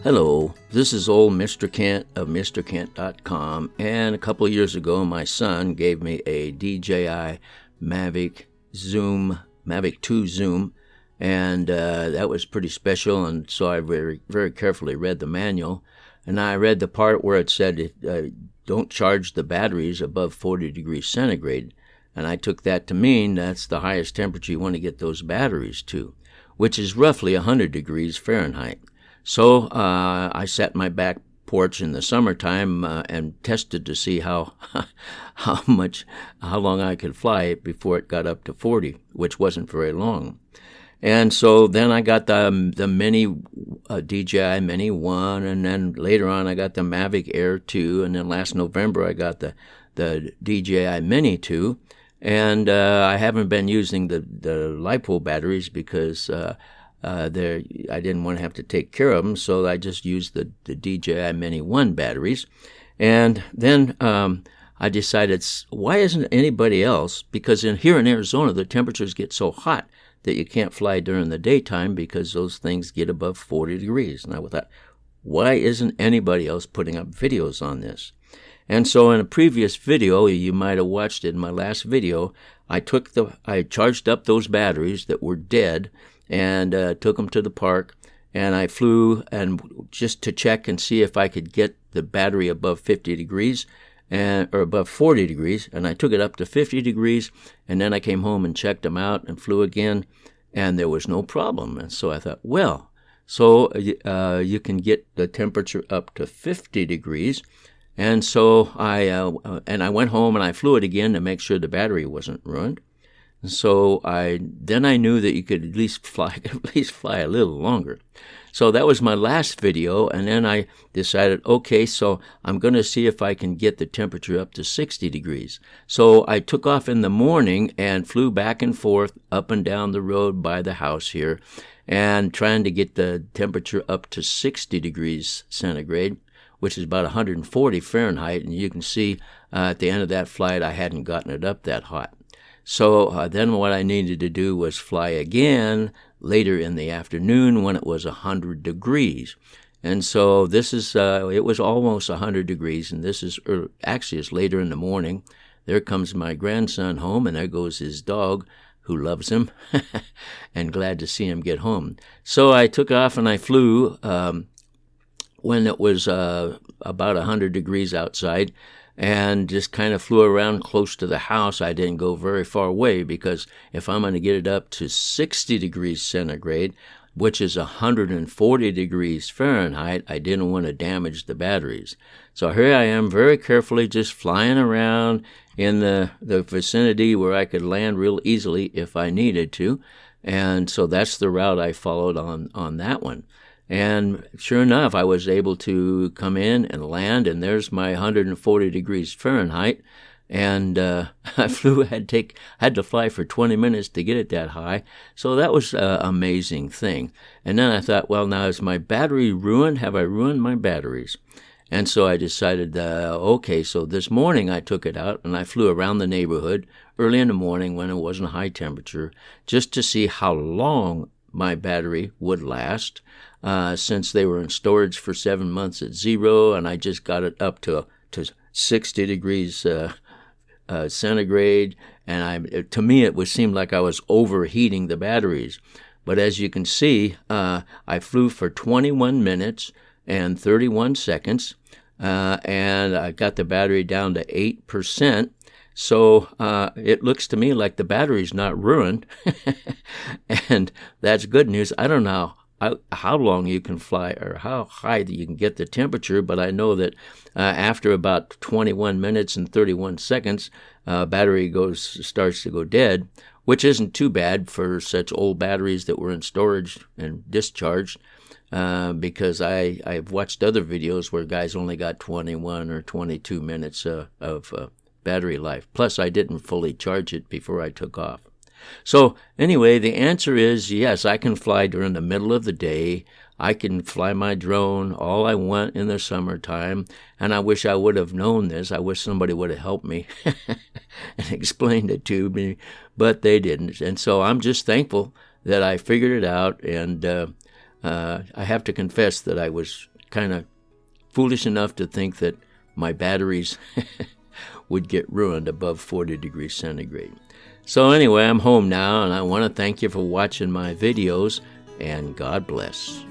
Hello, this is old Mr. Kent of MrKent.com, and a couple of years ago my son gave me a DJI Mavic 2 Zoom, and that was pretty special, and so I very, very carefully read the manual, and I read the part where it said don't charge the batteries above 40 degrees centigrade, and I took that to mean that's the highest temperature you want to get those batteries to, which is roughly 100 degrees Fahrenheit. So I sat in my back porch in the summertime and tested to see how long I could fly it before it got up to 40, which wasn't very long. And so then I got the Mini DJI Mini 1, and then later on I got the Mavic Air 2, and then last November I got the DJI Mini 2, and I haven't been using the LiPo batteries because I didn't want to have to take care of them, so I just used the DJI Mini 1 batteries. And then I decided, why isn't anybody else, because here in Arizona the temperatures get so hot that you can't fly during the daytime because those things get above 40 degrees. And I thought, why isn't anybody else putting up videos on this? And so in a previous video, you might have watched it in my last video, I charged up those batteries that were dead and took them to the park, and I flew and just to check and see if I could get the battery above 50 degrees or above 40 degrees, and I took it up to 50 degrees, and then I came home and checked them out and flew again, and there was no problem. And so I thought, well, so you can get the temperature up to 50 degrees. And so I went home and I flew it again to make sure the battery wasn't ruined. So I knew that you could at least fly a little longer. So that was my last video, and then I decided, okay, so I'm going to see if I can get the temperature up to 60 degrees. So I took off in the morning and flew back and forth up and down the road by the house here, and trying to get the temperature up to 60 degrees centigrade, which is about 140 Fahrenheit, and you can see at the end of that flight I hadn't gotten it up that hot. So then what I needed to do was fly again later in the afternoon when it was 100 degrees. And so this is, it was almost 100 degrees, and this is, actually it's later in the morning. There comes my grandson home, and there goes his dog, who loves him, and glad to see him get home. So I took off and I flew when it was about 100 degrees outside, and just kind of flew around close to the house. I didn't go very far away because if I'm going to get it up to 60 degrees centigrade, which is 140 degrees Fahrenheit, I didn't want to damage the batteries. So here I am very carefully just flying around in the vicinity where I could land real easily if I needed to. And so that's the route I followed on that one. And sure enough, I was able to come in and land, and there's my 140 degrees Fahrenheit. And I had to fly for 20 minutes to get it that high. So that was an amazing thing. And then I thought, well, now is my battery ruined? Have I ruined my batteries? And so I decided, okay, so this morning I took it out and I flew around the neighborhood early in the morning when it wasn't high temperature, just to see how long my battery would last. Since they were in storage for 7 months at 0, and I just got it up to 60 degrees centigrade, and to me it seemed like I was overheating the batteries. But as you can see, I flew for 21 minutes and 31 seconds, and I got the battery down to 8%. So it looks to me like the battery's not ruined, and that's good news. I don't know how long you can fly or how high that you can get the temperature, but I know that after about 21 minutes and 31 seconds, battery starts to go dead, which isn't too bad for such old batteries that were in storage and discharged, because I've watched other videos where guys only got 21 or 22 minutes of battery life. Plus, I didn't fully charge it before I took off. So anyway, the answer is yes, I can fly during the middle of the day. I can fly my drone all I want in the summertime, and I wish I would have known this. I wish somebody would have helped me and explained it to me, but they didn't. And so I'm just thankful that I figured it out, and I have to confess that I was kind of foolish enough to think that my batteries would get ruined above 40 degrees centigrade. So anyway, I'm home now, and I want to thank you for watching my videos, and God bless.